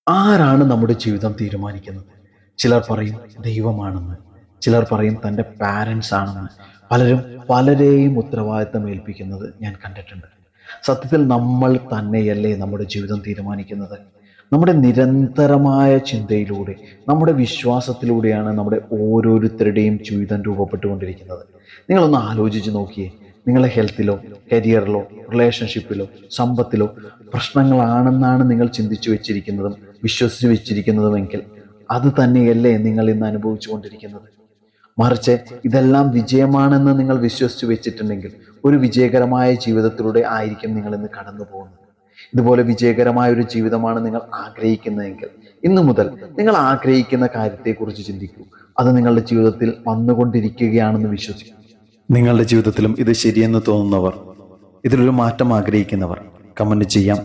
ആരാണ് നമ്മുടെ ജീവിതം തീരുമാനിക്കുന്നത്? ചിലർ പറയും ദൈവമാണെന്ന്, ചിലർ പറയും തൻ്റെ പാരൻസ് ആണെന്ന്. പലരും പലരെയും ഉത്തരവാദിത്തം ഏൽപ്പിക്കുന്നത് ഞാൻ കണ്ടിട്ടുണ്ട്. സത്യത്തിൽ നമ്മൾ തന്നെയല്ലേ നമ്മുടെ ജീവിതം തീരുമാനിക്കുന്നത്? നമ്മുടെ നിരന്തരമായ ചിന്തയിലൂടെ, നമ്മുടെ വിശ്വാസത്തിലൂടെയാണ് നമ്മുടെ ഓരോരുത്തരുടെയും ജീവിതം രൂപപ്പെട്ടുകൊണ്ടിരിക്കുന്നത്. നിങ്ങളൊന്ന് ആലോചിച്ച് നോക്കിയേ. നിങ്ങളുടെ ഹെൽത്തിലോ, കരിയറിലോ, റിലേഷൻഷിപ്പിലോ, സമ്പത്തിലോ പ്രശ്നങ്ങളാണെന്നാണ് നിങ്ങൾ ചിന്തിച്ചു വെച്ചിരിക്കുന്നതും വിശ്വസിച്ച് വെച്ചിരിക്കുന്നതുമെങ്കിൽ അത് തന്നെയല്ലേ നിങ്ങൾ ഇന്ന് അനുഭവിച്ചു കൊണ്ടിരിക്കുന്നത്? മറിച്ച് ഇതെല്ലാം വിജയമാണെന്ന് നിങ്ങൾ വിശ്വസിച്ച് വെച്ചിട്ടുണ്ടെങ്കിൽ ഒരു വിജയകരമായ ജീവിതത്തിലൂടെ ആയിരിക്കും നിങ്ങൾ ഇന്ന് കടന്നു പോകുന്നത്. ഇതുപോലെ വിജയകരമായ ഒരു ജീവിതമാണ് നിങ്ങൾ ആഗ്രഹിക്കുന്നതെങ്കിൽ ഇന്നു മുതൽ നിങ്ങൾ ആഗ്രഹിക്കുന്ന കാര്യത്തെക്കുറിച്ച് ചിന്തിക്കൂ. അത് നിങ്ങളുടെ ജീവിതത്തിൽ വന്നുകൊണ്ടിരിക്കുകയാണെന്ന് വിശ്വസിക്കൂ. നിങ്ങളുടെ ജീവിതത്തിലും ഇത് ശരിയെന്ന് തോന്നുന്നവർ, ഇതിലൊരു മാറ്റം ആഗ്രഹിക്കുന്നവർ കമന്റ് ചെയ്യാം.